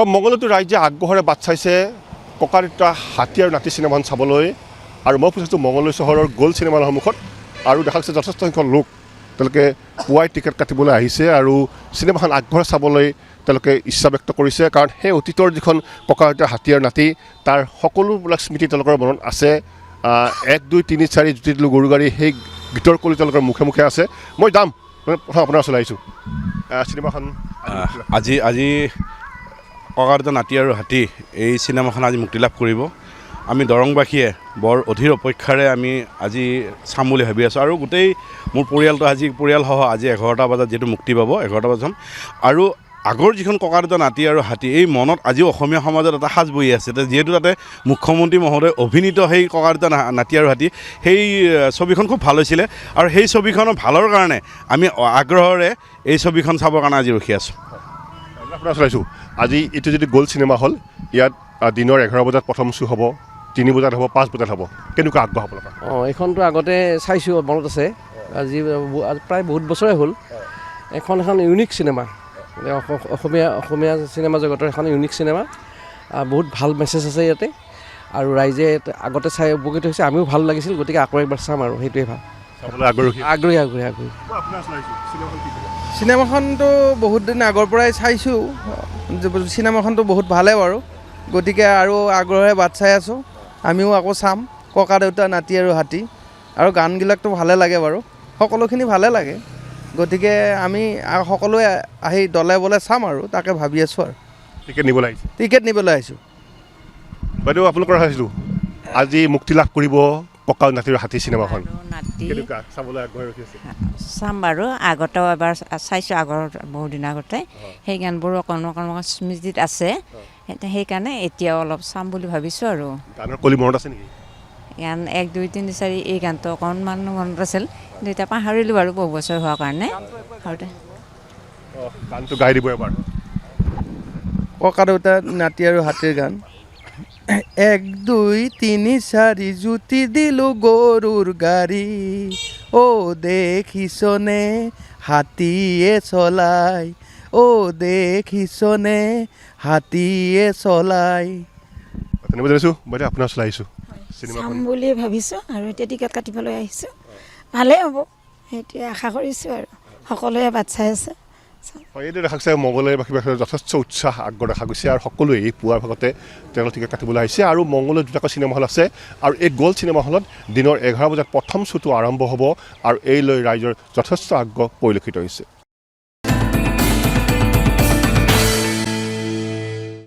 মংগলদৈতো ৰাইজে আগ্ৰহেৰে বাট চাইছে ককাদেউতা হাতী আৰু নাতি চিনেমাখন চাবলৈ আৰু মই উপস্থিত মংগলদৈ চহৰৰ গ'ল্ড চিনেমাৰ সন্মুখত আৰু দেখা গৈছে যথেষ্ট সংখ্যক লোক তেওঁলোকে পুৱাই টিকেট কাটিবলৈ আহিছে আৰু চিনেমাখন আগ্ৰহেৰে চাবলৈ তেওঁলোকে ইচ্ছা ব্যক্ত কৰিছে কাৰণ সেই অতীতৰ যিখন ককাদেউতাৰ হাতী আৰু নাতি তাৰ সকলোবিলাক স্মৃতি তেওঁলোকৰ মনত আছে 1 2 3 4 জুতি দিলোঁ গৰু গাড়ী সেই গীতৰ কলি তেওঁলোকৰ মুখে মুখে আছে মই যাম প্ৰথম আপোনাৰ ওচৰলৈ আহিছোঁ চিনেমাখন আজি ককাদেউতা নাতি আৰু হাতী এই চিনেমাখন আজি মুক্তি লাভ কৰিব আমি দৰংবাসীয়ে বৰ অধীৰ অপেক্ষাৰে আমি আজি চাম বুলি ভাবি আছোঁ আৰু গোটেই মোৰ পৰিয়ালটো আজি পৰিয়ালসহ আজি 11টা বজাত যিহেতু মুক্তি পাব 11টা বজাত আৰু আগৰ যিখন ককাদেউতা নাতি আৰু হাতী এই মনত আজিও অসমীয়া সমাজত এটা সাজ বহি আছে যিহেতু তাতে মুখ্যমন্ত্ৰী মহোদয় অভিনীত সেই ককাদেউতা নাতি আৰু হাতী সেই ছবিখন খুব ভাল হৈছিলে আৰু সেই ছবিখনৰ ভালৰ কাৰণে আমি আগ্ৰহেৰে এই ছবিখন চাবৰ কাৰণে আজি ৰখি আছোঁ আপোনাৰ ওচৰলৈ আহিছোঁ আজি এইটো যদি গ'ল্ড চিনেমা হ'ল ইয়াত দিনৰ 11 বজাত প্ৰথম শ্ব' হ'ব 3 বজাত হ'ব 5 বজাত হ'ব কেনেকুৱা আগ্ৰহ আপোনালোকৰ এইখনতো আগতে চাইছোঁ মনত আছে আজি প্ৰায় বহুত বছৰে হ'ল এখন ইউনিক চিনেমা অসমীয়া চিনেমা জগতৰ এখন ইউনিক চিনেমা বহুত ভাল মেছেজ আছে ইয়াতে আৰু ৰাইজে আগতে চাই উপকৃত হৈছে আমিও ভাল লাগিছিল গতিকে আকৌ একবাৰ চাম আৰু সেইটোৱে ভাল আগ্ৰহী চিনেমাখনটো বহুত দিন আগৰ পৰাই চাইছোঁ চিনেমাখনটো বহুত ভালে বাৰু গতিকে আৰু আগ্ৰহেৰে বাট চাই আছোঁ আমিও আকৌ চাম ককাদেউতা নাতি আৰু হাতী আৰু গানবিলাকতো ভালে লাগে বাৰু সকলোখিনি ভালে লাগে গতিকে আমি সকলোৱে আহি দলে বলে চাম আৰু তাকে ভাবি আছোঁ আৰু টিকেট নিবলৈ আহিছোঁ বাইদেউ আপোনালোকৰ আহিছিলোঁ আজি মুক্তি লাভ কৰিব ককা নাতি আৰু হাতী চিনেমাখন চাবলৈ আগ্ৰহ ৰখি আছে চাম বাৰু আগতেও এবাৰ চাইছোঁ আগৰ বহুত দিন আগতে সেই গানবোৰ অকণমান স্মৃতিত আছে সেইকাৰণে এতিয়াও অলপ চাম বুলি ভাবিছোঁ আৰু গানৰ কলি মনত আছে নেকি গান 1 2 3 4 এই গানটো অকণমান মনত আছিল কিন্তু এতিয়া পাহৰিলোঁ বাৰু বহু বছৰ হোৱাৰ কাৰণে গানটো গাই দিব এবাৰ ককাদেউতা নাতি আৰু হাতীৰ গান 1 2 3 4 জুতি দিলোঁ গৰুৰ গাড়ী দেখিছনে হাতীয়ে চলাই দেখিছনে হাতীয়ে চলাই ধন্যবাদ জনাইছোঁ বাইদেউ আপোনাৰ ওচৰলৈ আহিছোঁ চাম বুলি ভাবিছোঁ আৰু এতিয়া টিকেট কাটিবলৈ আহিছোঁ ভালেই হ'ব সেইটোৱে আশা কৰিছোঁ আৰু সকলোৱে বাট চাই আছে এইটো দেখা গৈছে মংগলদৈবাসীৰ যথেষ্ট উৎসাহ আগ্ৰহ দেখা গৈছে আৰু সকলোৱে এই পুৱাৰ ভাগতে তেওঁলোকে টিকেট কাটিবলৈ আহিছে আৰু মংগলদৈত দুটাকৈ চিনেমা হল আছে আৰু এই গ'ল্ড চিনেমা হলত দিনৰ 11 বজাত প্ৰথম শ্ব'টো আৰম্ভ হ'ব আৰু এই লৈ ৰাইজৰ যথেষ্ট আগ্ৰহ পৰিলক্ষিত হৈছে